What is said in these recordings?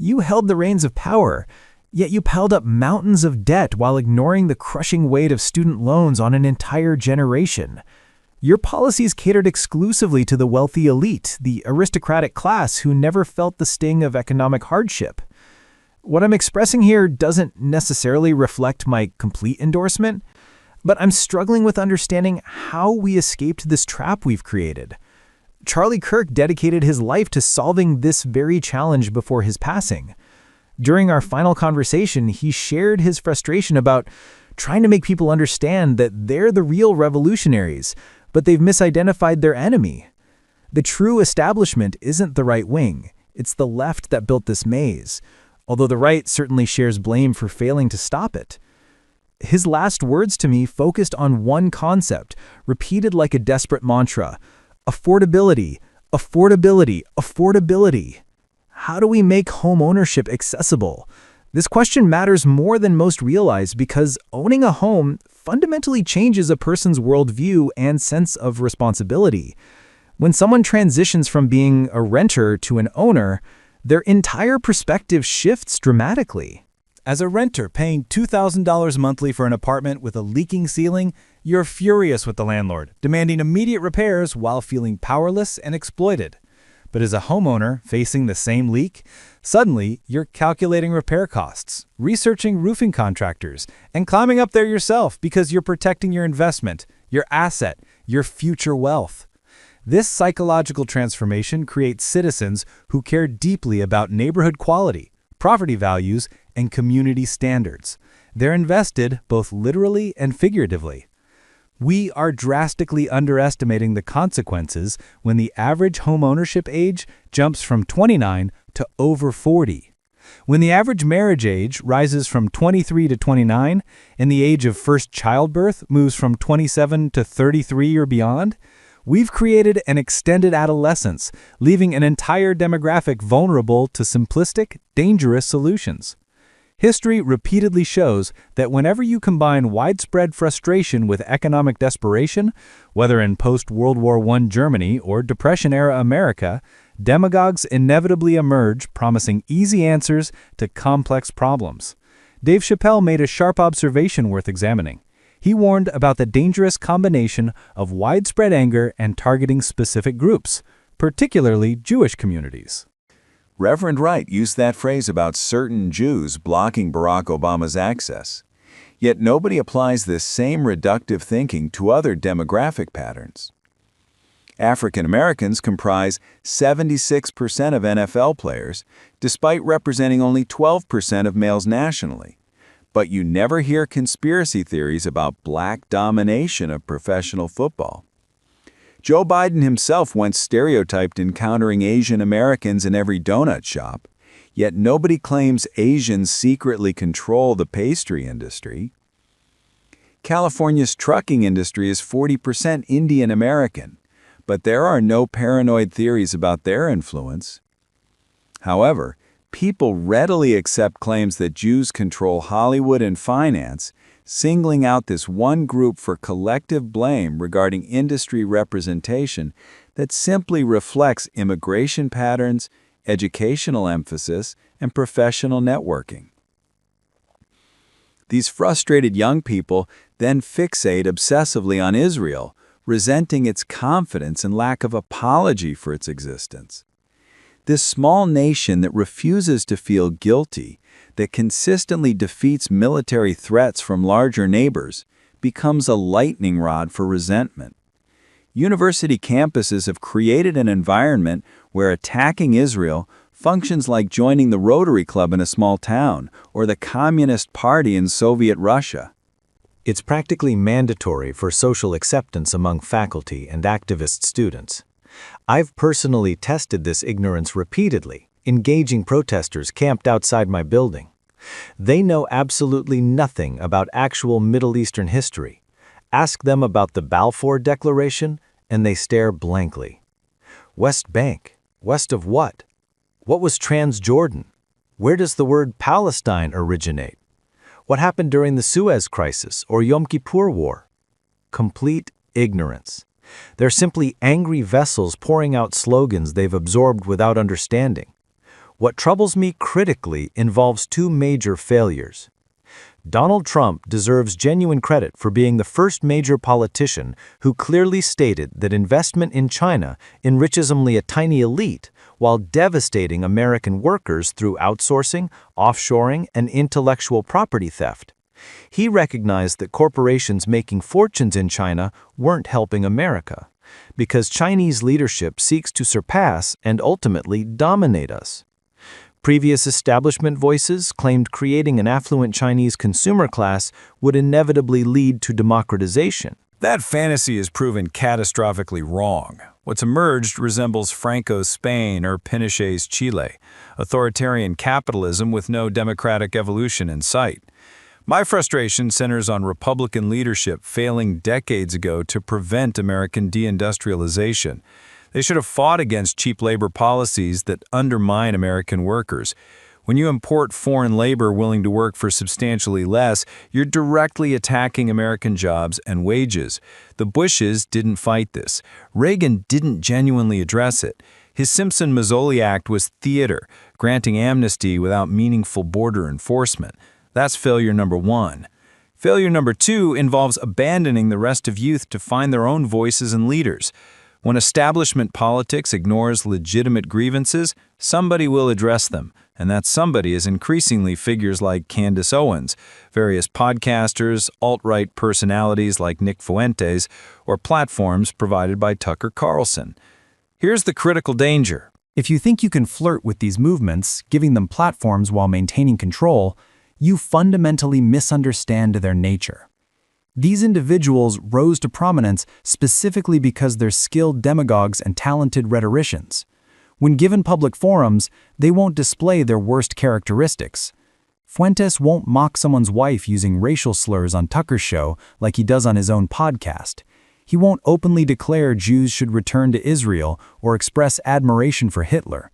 You held the reins of power, yet you piled up mountains of debt while ignoring the crushing weight of student loans on an entire generation. Your policies catered exclusively to the wealthy elite, the aristocratic class who never felt the sting of economic hardship. What I'm expressing here doesn't necessarily reflect my complete endorsement, but I'm struggling with understanding how we escaped this trap we've created. Charlie Kirk dedicated his life to solving this very challenge before his passing. During our final conversation, he shared his frustration about trying to make people understand that they're the real revolutionaries, but they've misidentified their enemy. The true establishment isn't the right wing. It's the left that built this maze, although the right certainly shares blame for failing to stop it. His last words to me focused on one concept, repeated like a desperate mantra: affordability, affordability, affordability. How do we make home ownership accessible? This question matters more than most realize because owning a home fundamentally changes a person's worldview and sense of responsibility. When someone transitions from being a renter to an owner, their entire perspective shifts dramatically. As a renter paying $2,000 monthly for an apartment with a leaking ceiling, you're furious with the landlord, demanding immediate repairs while feeling powerless and exploited. But as a homeowner facing the same leak, suddenly you're calculating repair costs, researching roofing contractors, and climbing up there yourself because you're protecting your investment, your asset, your future wealth. This psychological transformation creates citizens who care deeply about neighborhood quality, property values, and community standards. They're invested both literally and figuratively. We are drastically underestimating the consequences when the average home ownership age jumps from 29 to over 40. When the average marriage age rises from 23 to 29 and the age of first childbirth moves from 27 to 33 or beyond, we've created an extended adolescence, leaving an entire demographic vulnerable to simplistic, dangerous solutions. History repeatedly shows that whenever you combine widespread frustration with economic desperation, whether in post-World War I Germany or Depression-era America, demagogues inevitably emerge promising easy answers to complex problems. Dave Chappelle made a sharp observation worth examining. He warned about the dangerous combination of widespread anger and targeting specific groups, particularly Jewish communities. Reverend Wright used that phrase about certain Jews blocking Barack Obama's access. Yet nobody applies this same reductive thinking to other demographic patterns. African Americans comprise 76% of NFL players, despite representing only 12% of males nationally. But you never hear conspiracy theories about black domination of professional football. Joe Biden himself once stereotyped encountering Asian Americans in every donut shop, yet nobody claims Asians secretly control the pastry industry. California's trucking industry is 40% Indian American, but there are no paranoid theories about their influence. However, people readily accept claims that Jews control Hollywood and finance, singling out this one group for collective blame regarding industry representation that simply reflects immigration patterns, educational emphasis, and professional networking. These frustrated young people then fixate obsessively on Israel, resenting its confidence and lack of apology for its existence. This small nation that refuses to feel guilty, that consistently defeats military threats from larger neighbors, becomes a lightning rod for resentment. University campuses have created an environment where attacking Israel functions like joining the Rotary Club in a small town or the Communist Party in Soviet Russia. It's practically mandatory for social acceptance among faculty and activist students. I've personally tested this ignorance repeatedly, engaging protesters camped outside my building. They know absolutely nothing about actual Middle Eastern history. Ask them about the Balfour Declaration, and they stare blankly. West Bank? West of what? What was Transjordan? Where does the word Palestine originate? What happened during the Suez Crisis or Yom Kippur War? Complete ignorance. They're simply angry vessels pouring out slogans they've absorbed without understanding. What troubles me critically involves two major failures. Donald Trump deserves genuine credit for being the first major politician who clearly stated that investment in China enriches only a tiny elite while devastating American workers through outsourcing, offshoring, and intellectual property theft. He recognized that corporations making fortunes in China weren't helping America, because Chinese leadership seeks to surpass and ultimately dominate us. Previous establishment voices claimed creating an affluent Chinese consumer class would inevitably lead to democratization. That fantasy has proven catastrophically wrong. What's emerged resembles Franco's Spain or Pinochet's Chile, authoritarian capitalism with no democratic evolution in sight. My frustration centers on Republican leadership failing decades ago to prevent American deindustrialization. They should have fought against cheap labor policies that undermine American workers. When you import foreign labor willing to work for substantially less, you're directly attacking American jobs and wages. The Bushes didn't fight this. Reagan didn't genuinely address it. His Simpson-Mazzoli Act was theater, granting amnesty without meaningful border enforcement. That's failure number one. Failure number two involves abandoning the rest of youth to find their own voices and leaders. When establishment politics ignores legitimate grievances, somebody will address them, and that somebody is increasingly figures like Candace Owens, various podcasters, alt-right personalities like Nick Fuentes, or platforms provided by Tucker Carlson. Here's the critical danger. If you think you can flirt with these movements, giving them platforms while maintaining control, you fundamentally misunderstand their nature. These individuals rose to prominence specifically because they're skilled demagogues and talented rhetoricians. When given public forums, they won't display their worst characteristics. Fuentes won't mock someone's wife using racial slurs on Tucker's show like he does on his own podcast. He won't openly declare Jews should return to Israel or express admiration for Hitler.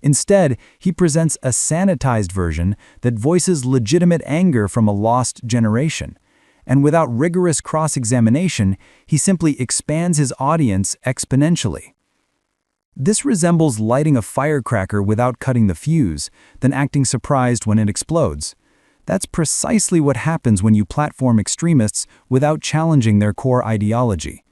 Instead, he presents a sanitized version that voices legitimate anger from a lost generation. And without rigorous cross-examination, he simply expands his audience exponentially. This resembles lighting a firecracker without cutting the fuse, then acting surprised when it explodes. That's precisely what happens when you platform extremists without challenging their core ideology.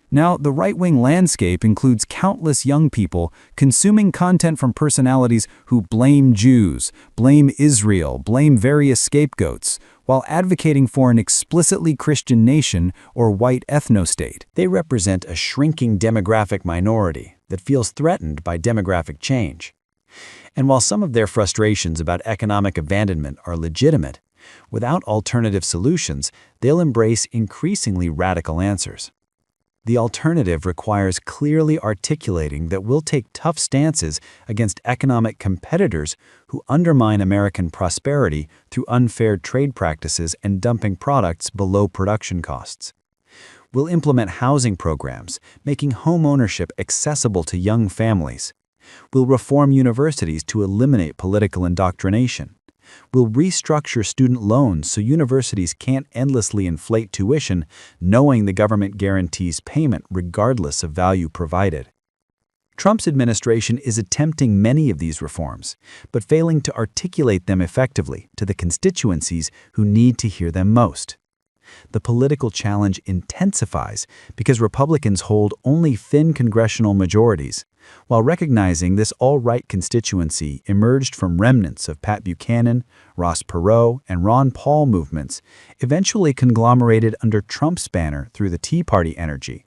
Now, the right-wing landscape includes countless young people consuming content from personalities who blame Jews, blame Israel, blame various scapegoats, while advocating for an explicitly Christian nation or white ethnostate. They represent a shrinking demographic minority that feels threatened by demographic change. And while some of their frustrations about economic abandonment are legitimate, without alternative solutions, they'll embrace increasingly radical answers. The alternative requires clearly articulating that we'll take tough stances against economic competitors who undermine American prosperity through unfair trade practices and dumping products below production costs. We'll implement housing programs, making homeownership accessible to young families. We'll reform universities to eliminate political indoctrination. We'll restructure student loans so universities can't endlessly inflate tuition, knowing the government guarantees payment regardless of value provided. Trump's administration is attempting many of these reforms, but failing to articulate them effectively to the constituencies who need to hear them most. The political challenge intensifies because Republicans hold only thin congressional majorities, while recognizing this all-right constituency emerged from remnants of Pat Buchanan, Ross Perot, and Ron Paul movements, eventually conglomerated under Trump's banner through the Tea Party energy.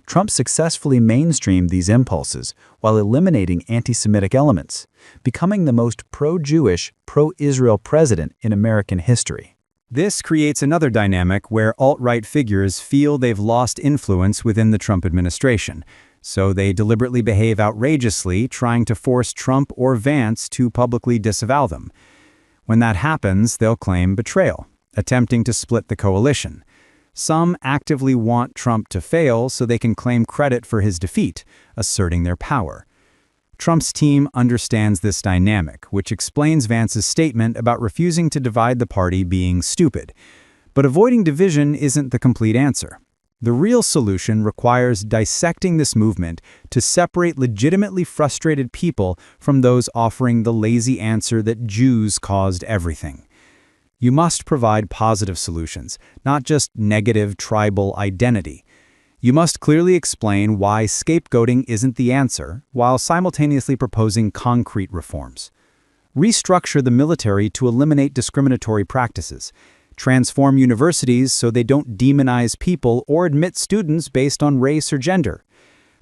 Trump successfully mainstreamed these impulses while eliminating anti-Semitic elements, becoming the most pro-Jewish, pro-Israel president in American history. This creates another dynamic where alt-right figures feel they've lost influence within the Trump administration, so they deliberately behave outrageously, trying to force Trump or Vance to publicly disavow them. When that happens, they'll claim betrayal, attempting to split the coalition. Some actively want Trump to fail so they can claim credit for his defeat, asserting their power. Trump's team understands this dynamic, which explains Vance's statement about refusing to divide the party being stupid. But avoiding division isn't the complete answer. The real solution requires dissecting this movement to separate legitimately frustrated people from those offering the lazy answer that Jews caused everything. You must provide positive solutions, not just negative tribal identity. You must clearly explain why scapegoating isn't the answer, while simultaneously proposing concrete reforms. Restructure the military to eliminate discriminatory practices. Transform universities so they don't demonize people or admit students based on race or gender.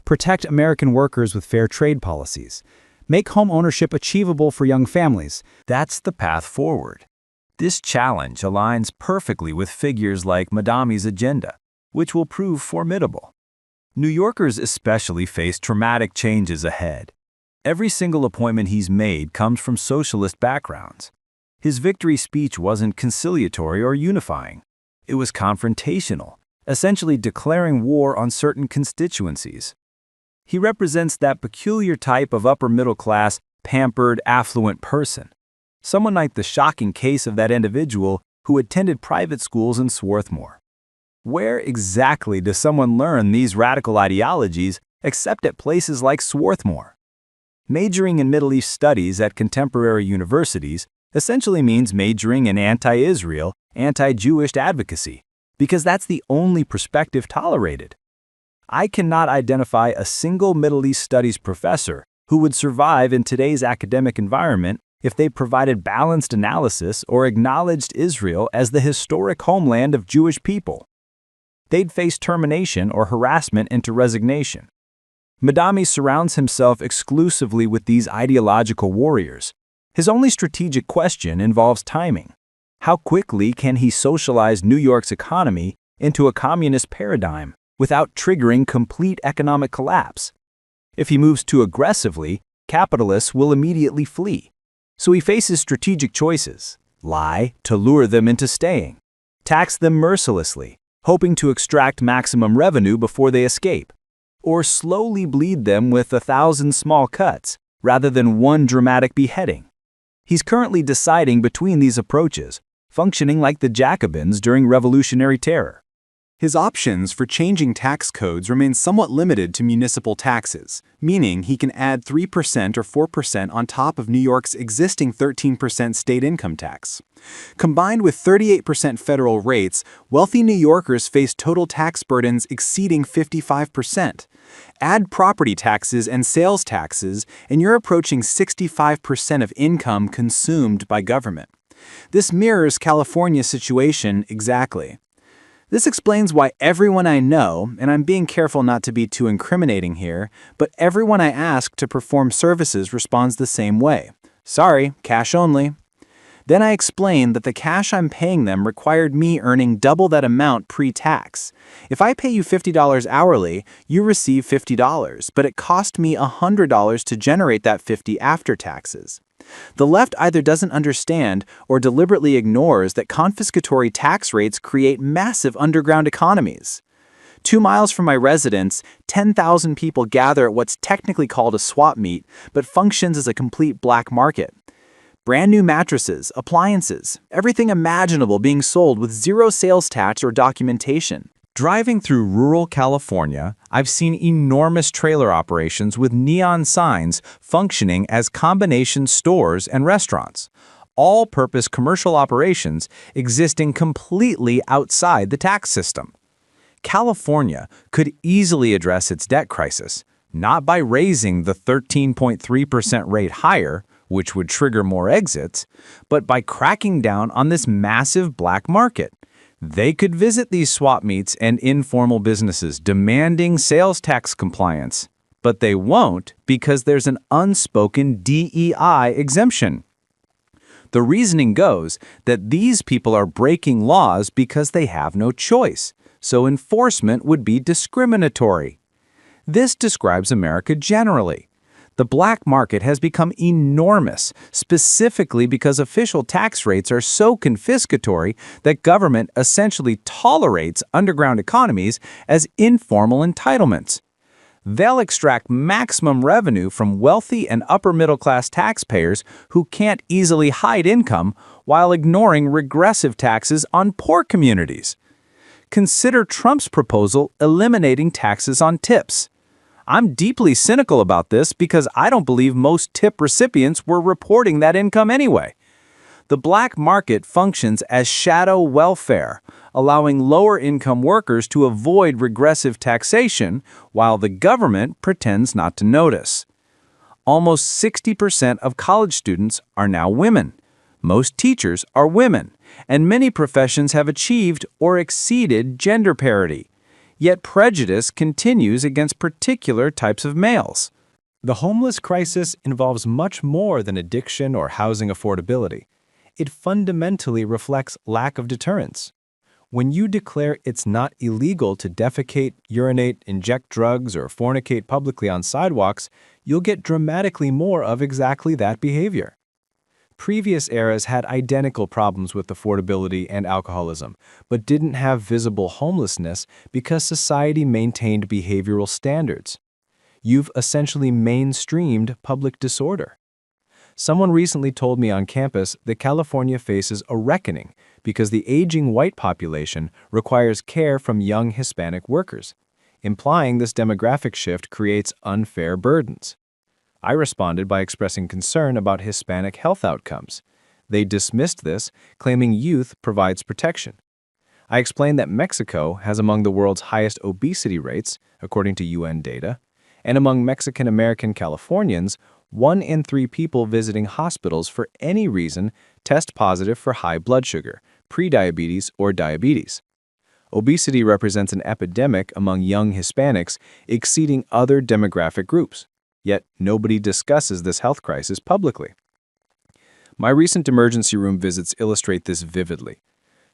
Protect American workers with fair trade policies. Make home ownership achievable for young families. That's the path forward. This challenge aligns perfectly with figures like Madami's agenda, which will prove formidable. New Yorkers especially face traumatic changes ahead. Every single appointment he's made comes from socialist backgrounds. His victory speech wasn't conciliatory or unifying. It was confrontational, essentially declaring war on certain constituencies. He represents that peculiar type of upper-middle-class, pampered, affluent person. Someone like the shocking case of that individual who attended private schools in Swarthmore. Where exactly does someone learn these radical ideologies except at places like Swarthmore? Majoring in Middle East studies at contemporary universities essentially means majoring in anti-Israel, anti-Jewish advocacy, because that's the only perspective tolerated. I cannot identify a single Middle East studies professor who would survive in today's academic environment if they provided balanced analysis or acknowledged Israel as the historic homeland of Jewish people. They'd face termination or harassment into resignation. Madami surrounds himself exclusively with these ideological warriors. His only strategic question involves timing. How quickly can he socialize New York's economy into a communist paradigm without triggering complete economic collapse? If he moves too aggressively, capitalists will immediately flee. So he faces strategic choices: lie to lure them into staying, tax them mercilessly, hoping to extract maximum revenue before they escape, or slowly bleed them with 1,000 small cuts rather than one dramatic beheading. He's currently deciding between these approaches, functioning like the Jacobins during Revolutionary Terror. His options for changing tax codes remain somewhat limited to municipal taxes, meaning he can add 3% or 4% on top of New York's existing 13% state income tax. Combined with 38% federal rates, wealthy New Yorkers face total tax burdens exceeding 55%. Add property taxes and sales taxes, and you're approaching 65% of income consumed by government. This mirrors California's situation exactly. This explains why everyone I know, and I'm being careful not to be too incriminating here, but everyone I ask to perform services responds the same way. Sorry, cash only. Then I explain that the cash I'm paying them required me earning double that amount pre-tax. If I pay you $50 hourly, you receive $50, but it cost me $100 to generate that $50 after taxes. The left either doesn't understand or deliberately ignores that confiscatory tax rates create massive underground economies. 2 miles from my residence, 10,000 people gather at what's technically called a swap meet, but functions as a complete black market. Brand new mattresses, appliances, everything imaginable being sold with zero sales tax or documentation. Driving through rural California, I've seen enormous trailer operations with neon signs functioning as combination stores and restaurants. All-purpose commercial operations existing completely outside the tax system. California could easily address its debt crisis, not by raising the 13.3% rate higher, which would trigger more exits, but by cracking down on this massive black market. They could visit these swap meets and informal businesses demanding sales tax compliance, but they won't because there's an unspoken DEI exemption. The reasoning goes that these people are breaking laws because they have no choice, so enforcement would be discriminatory. This describes America generally. The black market has become enormous, specifically because official tax rates are so confiscatory that government essentially tolerates underground economies as informal entitlements. They'll extract maximum revenue from wealthy and upper-middle-class taxpayers who can't easily hide income while ignoring regressive taxes on poor communities. Consider Trump's proposal eliminating taxes on tips. I'm deeply cynical about this because I don't believe most tip recipients were reporting that income anyway. The black market functions as shadow welfare, allowing lower-income workers to avoid regressive taxation while the government pretends not to notice. Almost 60% of college students are now women. Most teachers are women, and many professions have achieved or exceeded gender parity. Yet prejudice continues against particular types of males. The homeless crisis involves much more than addiction or housing affordability. It fundamentally reflects lack of deterrence. When you declare it's not illegal to defecate, urinate, inject drugs, or fornicate publicly on sidewalks, you'll get dramatically more of exactly that behavior. Previous eras had identical problems with affordability and alcoholism, but didn't have visible homelessness because society maintained behavioral standards. You've essentially mainstreamed public disorder. Someone recently told me on campus that California faces a reckoning because the aging white population requires care from young Hispanic workers, implying this demographic shift creates unfair burdens. I responded by expressing concern about Hispanic health outcomes. They dismissed this, claiming youth provides protection. I explained that Mexico has among the world's highest obesity rates, according to UN data, and among Mexican-American Californians, 1 in 3 people visiting hospitals for any reason test positive for high blood sugar, prediabetes, or diabetes. Obesity represents an epidemic among young Hispanics exceeding other demographic groups. Yet nobody discusses this health crisis publicly. My recent emergency room visits illustrate this vividly.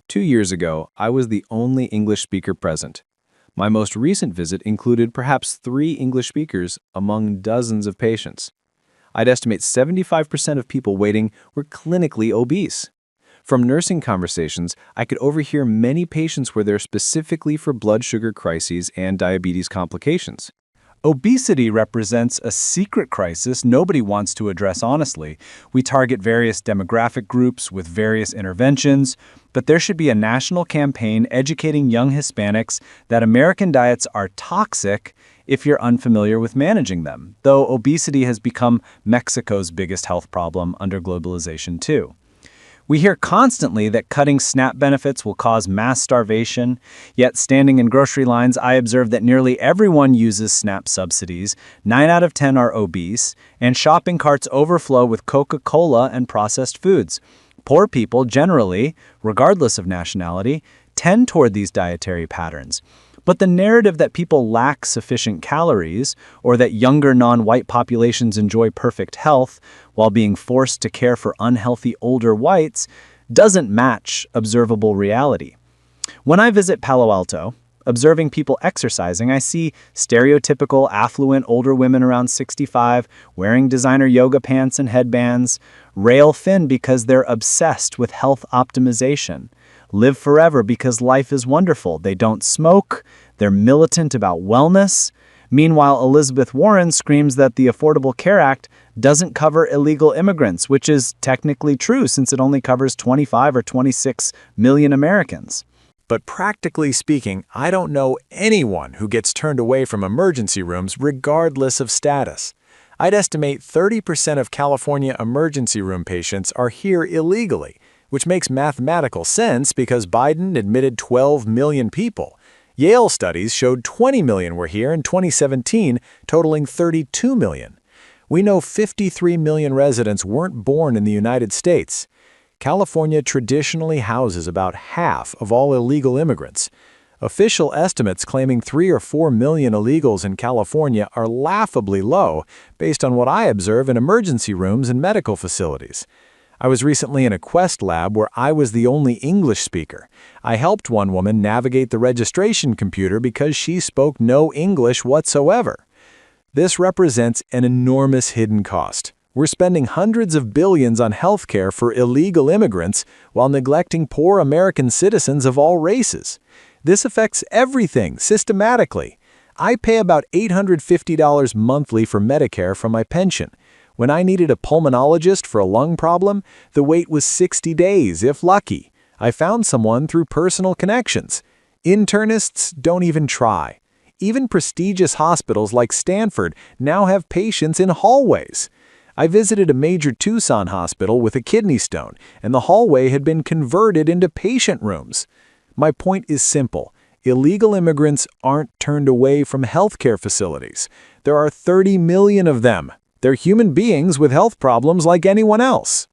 2 years ago, I was the only English speaker present. My most recent visit included perhaps 3 English speakers among dozens of patients. I'd estimate 75% of people waiting were clinically obese. From nursing conversations, I could overhear many patients were there specifically for blood sugar crises and diabetes complications. Obesity represents a secret crisis nobody wants to address honestly. We target various demographic groups with various interventions, but there should be a national campaign educating young Hispanics that American diets are toxic if you're unfamiliar with managing them, though obesity has become Mexico's biggest health problem under globalization too. We hear constantly that cutting SNAP benefits will cause mass starvation, yet standing in grocery lines, I observe that nearly everyone uses SNAP subsidies, 9 out of 10 are obese, and shopping carts overflow with Coca-Cola and processed foods. Poor people generally, regardless of nationality, tend toward these dietary patterns. But the narrative that people lack sufficient calories or that younger non-white populations enjoy perfect health while being forced to care for unhealthy older whites doesn't match observable reality. When I visit Palo Alto, observing people exercising, I see stereotypical affluent older women around 65 wearing designer yoga pants and headbands, rail thin because they're obsessed with health optimization. Live forever because life is wonderful. They don't smoke. They're militant about wellness. Meanwhile, Elizabeth Warren screams that the Affordable Care Act doesn't cover illegal immigrants, which is technically true since it only covers 25 or 26 million Americans. But practically speaking, I don't know anyone who gets turned away from emergency rooms regardless of status. I'd estimate 30% of California emergency room patients are here illegally, which makes mathematical sense because Biden admitted 12 million people. Yale studies showed 20 million were here in 2017, totaling 32 million. We know 53 million residents weren't born in the United States. California traditionally houses about half of all illegal immigrants. Official estimates claiming 3 or 4 million illegals in California are laughably low based on what I observe in emergency rooms and medical facilities. I was recently in a Quest lab where I was the only English speaker. I helped one woman navigate the registration computer because she spoke no English whatsoever. This represents an enormous hidden cost. We're spending hundreds of billions on healthcare for illegal immigrants while neglecting poor American citizens of all races. This affects everything systematically. I pay about $850 monthly for Medicare from my pension. When I needed a pulmonologist for a lung problem, the wait was 60 days, if lucky. I found someone through personal connections. Internists don't even try. Even prestigious hospitals like Stanford now have patients in hallways. I visited a major Tucson hospital with a kidney stone, and the hallway had been converted into patient rooms. My point is simple. Illegal immigrants aren't turned away from healthcare facilities. There are 30 million of them. They're human beings with health problems like anyone else.